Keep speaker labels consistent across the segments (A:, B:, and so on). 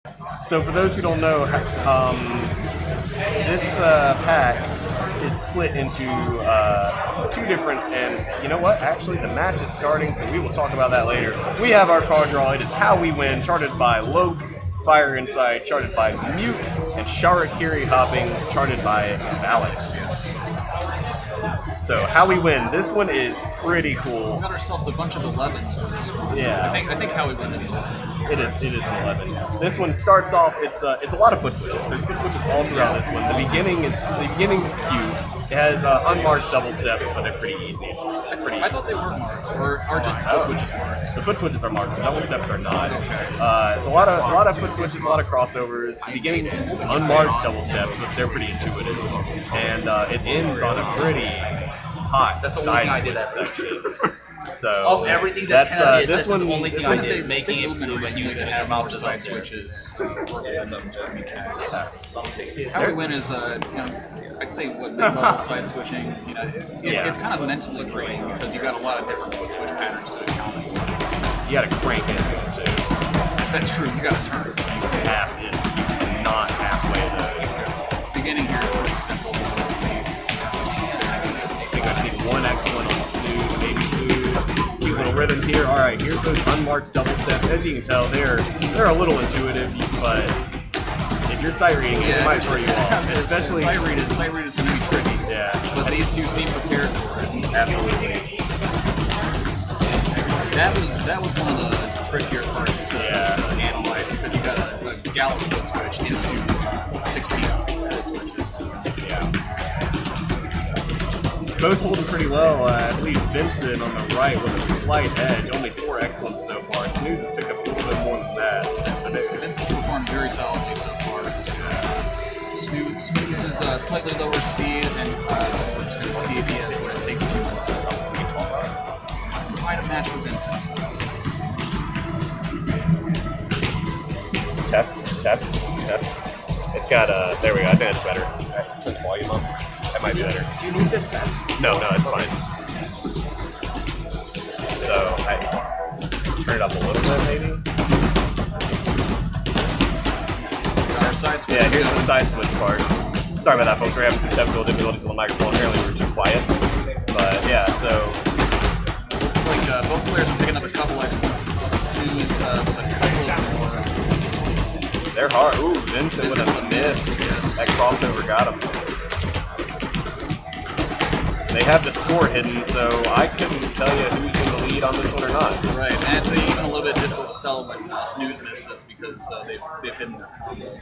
A: So for those who don't know, this pack is split into two different, and you know what? Actually, the match is starting, so we will talk about that later. We have our card draw. It is How We Win, charted by Loke, Fire Inside, charted by Mute, and Sharakiri Hopping, charted by Alex. So How We Win. This one is pretty cool.
B: We got ourselves a bunch of 11s for this one.
A: Yeah.
B: I think How We Win is 11.
A: It is an 11. This one starts off. It's a lot of foot switches. There's foot switches all throughout this one. The beginning's cute. It has unmarked double steps, but they're pretty easy. It's pretty.
B: I thought they were marked, or are just foot switches marked.
A: The foot switches are marked. The double steps are not. It's a lot of foot switches, a lot of crossovers. The beginning's unmarked double steps, but they're pretty intuitive, and it ends on a pretty hot side switch section. So
C: of everything that
A: this one,
C: is the only thing I did.
B: Making it blue when you have mouse side switches. How We Win is, I'd say what mid-level side switching. It's kind of mentally draining because you got a lot of different foot switch patterns to account for.
A: You got to crank into them too.
B: That's true. You got to turn.
A: You cannot halfway those.
B: Beginning here is pretty simple. Let's see.
A: I think I've seen one excellent on Snooze, maybe two. Cute little rhythms here. All right, here's those unmarked double steps. As you can tell, they're a little intuitive, but if you're sight reading it might throw you off. Especially
B: sight read is going to be tricky.
A: Yeah,
B: but these two seem prepared for it.
A: Absolutely.
B: That was one of the trickier parts to analyze because you got a gallop foot switch into 16th foot switches.
A: Yeah. Both holding pretty well. I believe Vincent on the right with a slight edge. Only 4 excellents so far. Snooze has picked up a little bit more than that.
B: Vincent's performed very solidly so far. Snooze is a slightly lower seed, and so we're just going to see if he has what it takes to find a match with Vincent.
A: Test. It's got there we go. I think that's better. Turn the volume up. That might be better.
C: Do you need this bat?
A: No, it's fine. So I turn it up a little bit, maybe. Yeah, here's the side switch part. Sorry about that, folks. We're having some technical difficulties on the microphone. Apparently, we were too quiet. But yeah, so
B: looks like both players are picking up a couple excellents. Snooze with a couple more.
A: They're hard. Ooh, Vincent with a miss. That crossover got him. They have the score hidden, so I couldn't tell you who's in the lead on this one or not.
B: Right, and it's even a little bit difficult to tell when Snooze misses because they've hidden their combo.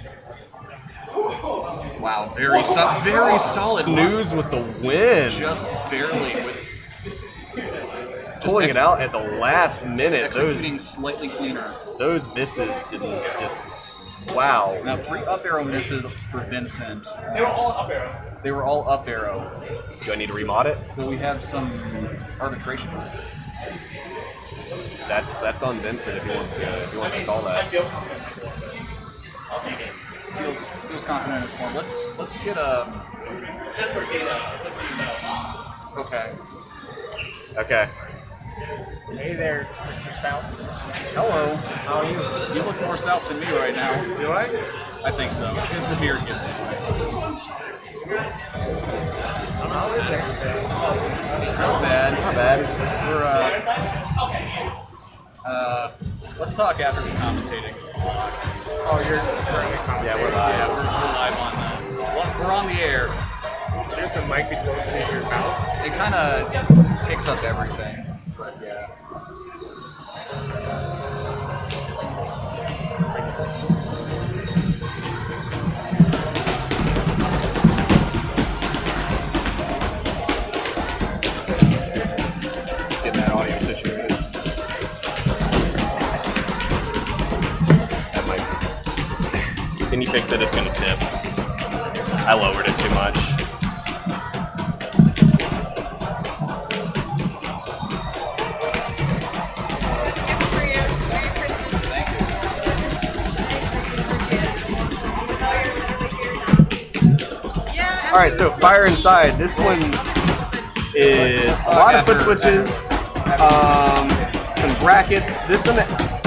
B: Wow, very solid.
A: Snooze with the win.
B: Just barely with
A: pulling it out at the last minute.
B: Executing slightly cleaner.
A: Those misses didn't just. Wow.
B: Now 3 up arrow misses for Vincent.
C: They were all up arrow.
B: They were all up arrow.
A: Do I need to remod it?
B: So we have some arbitration.
A: That's on Vincent if he wants to call that.
C: I'll take it.
B: Feels confident in his form. Let's get
C: just for data, just so you know.
A: Okay.
C: Hey there, Mr. South.
A: Hello. How are you?
B: You look more south than me right now.
A: Do I?
B: I think so. The beard gives it.
C: How is it?
B: Not bad.
A: Not bad.
B: We're let's talk after the commentating.
C: Oh, you're currently commentating.
A: Yeah, we're live.
B: Yeah, we're live on that. We're on the air.
C: Should the mic be closer to your mouth?
B: It kind of picks up everything, but yeah. Getting that audio situated.
A: That might. Can you fix it? It's gonna tip. I lowered it too much. All right, so Fire Inside. This one is a lot of foot switches, some brackets. This one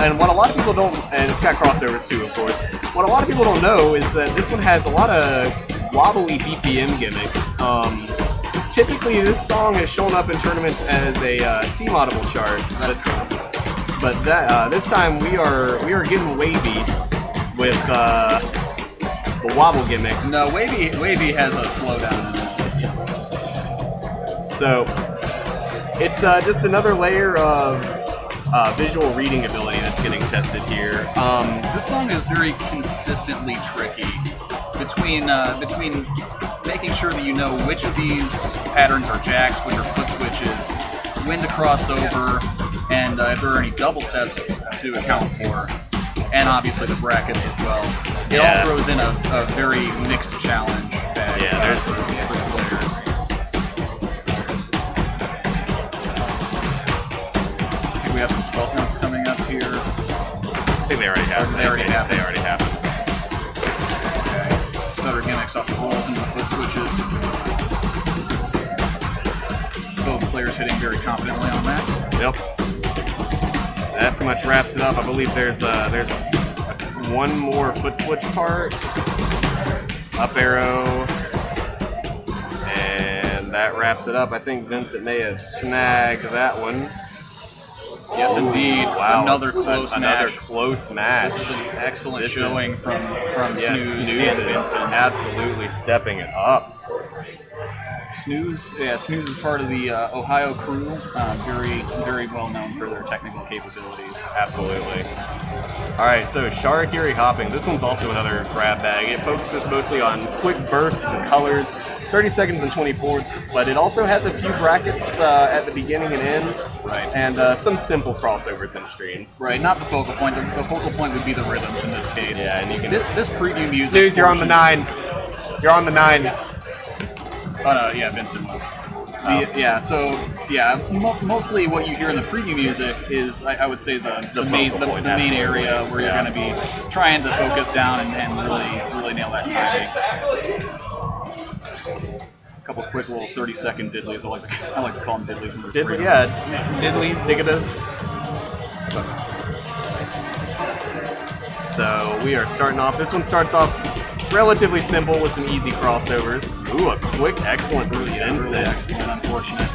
A: and what a lot of people don't, and it's got crossovers too, of course. What a lot of people don't know is that this one has a lot of wobbly BPM gimmicks. Typically, this song has shown up in tournaments as a C modable chart, but that this time we are getting wavy with the wobble gimmicks.
B: No, wavy has a slowdown in it.
A: So it's just another layer of visual reading ability that's getting tested here.
B: This song is very consistently tricky between making sure that you know which of these patterns are jacks, which are foot switches, when to cross over, and if there are any double steps to account for, and obviously the brackets as well. It all throws in a very mixed challenge bag for the players. I think we have some 12 notes coming up here.
A: I think they already happened.
B: They already happened.
A: Okay.
B: Stutter gimmicks off the rolls into the foot switches. Both players hitting very confidently on that.
A: Yep. That pretty much wraps it up. I believe there's one more foot switch part. Up arrow. And that wraps it up. I think Vincent may have snagged that one.
B: Yes, indeed.
A: Wow.
B: Another close match.
A: This
B: is an excellent showing from
A: Snooze
B: Snooze
A: is
B: and Vincent.
A: absolutely stepping it up.
B: Snooze is part of the Ohio crew. Very well known for their technical capabilities.
A: Absolutely. All right, so Champaign hopping. This one's also another grab bag. It focuses mostly on quick bursts and colors, 30 seconds and 24ths, but it also has a few brackets at the beginning and end,
B: right?
A: And some simple crossovers and streams.
B: Right, not the focal point. The focal point would be the rhythms in this case.
A: Yeah, and you can.
B: This preview music.
A: Snooze, you're on the 9. You're on the 9.
B: Oh no, yeah, Vincent was. Mostly what you hear in the preview music is, I would say, the main area where you're going to be trying to focus down and really nail that timing. A couple quick little 30-second diddlies. I like to call them diddlies when they're free.
A: Yeah, diddlies, diggitas. So we are starting off. This one starts off relatively simple with some easy crossovers. Ooh, a quick, excellent Vincent.
B: Really excellent, unfortunate.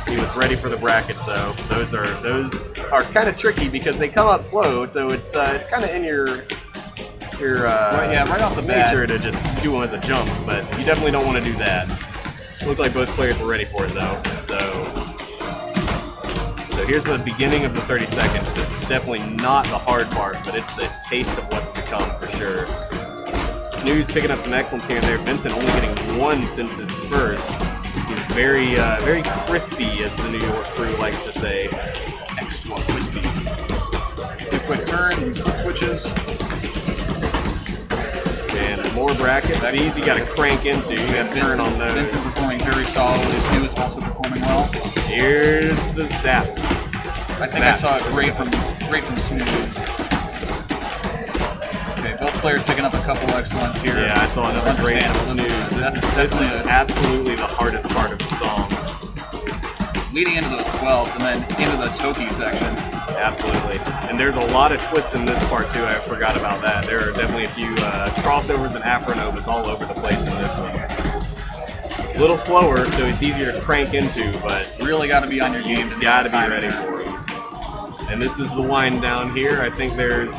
A: He was ready for the brackets, though. Those are kind of tricky because they come up slow, so it's kind of in your
B: right off the bat
A: nature to just do them as a jump, but you definitely don't want to do that. Looked like both players were ready for it, though. So here's the beginning of the 30 seconds. This is definitely not the hard part, but it's a taste of what's to come for sure. Snooze picking up some excellence here and there. Vincent only getting one since his first. He's very crispy, as the New York crew likes to say.
B: Extra crispy. Good quick turn, quick switches.
A: And more brackets. These you got to crank into. You got to turn on those.
B: Vincent performing very solidly. Snooze also performing well.
A: Here's the zaps.
B: I think I saw it great from Snooze. Okay, both players picking up a couple excellence here.
A: Yeah, I saw another great from Snooze. This is absolutely the hardest part of the song.
B: Leading into those 12s and then into the Toki section.
A: Absolutely. And there's a lot of twists in this part too. I forgot about that. There are definitely a few crossovers and Afronovas all over the place in this one. A little slower, so it's easier to crank into, but
B: really got to be on your game to
A: got to be ready for it. And this is the wind down here. I think there's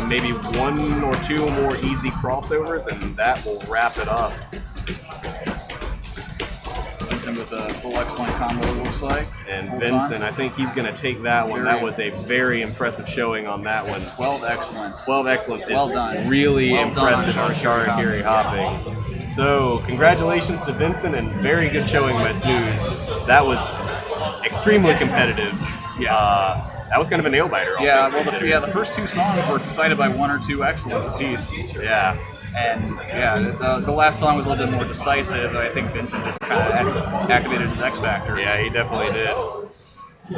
A: maybe one or two more easy crossovers, and that will wrap it up.
B: Vincent with a full excellent combo, it looks like.
A: And Vincent, I think he's going to take that one. That was a very impressive showing on that one.
B: 12 excellence.
A: 12 excellence
B: well
A: is
B: done.
A: really
B: well
A: impressive on Champaign hopping. So, congratulations to Vincent and very good showing by Snooze. That was extremely competitive.
B: Yes.
A: That was kind of a nail biter.
B: Yeah, well, the first two songs were decided by one or two excellence apiece.
A: Yeah.
B: And the last song was a little bit more decisive. I think Vincent just kind of activated his X factor.
A: Yeah, he definitely did.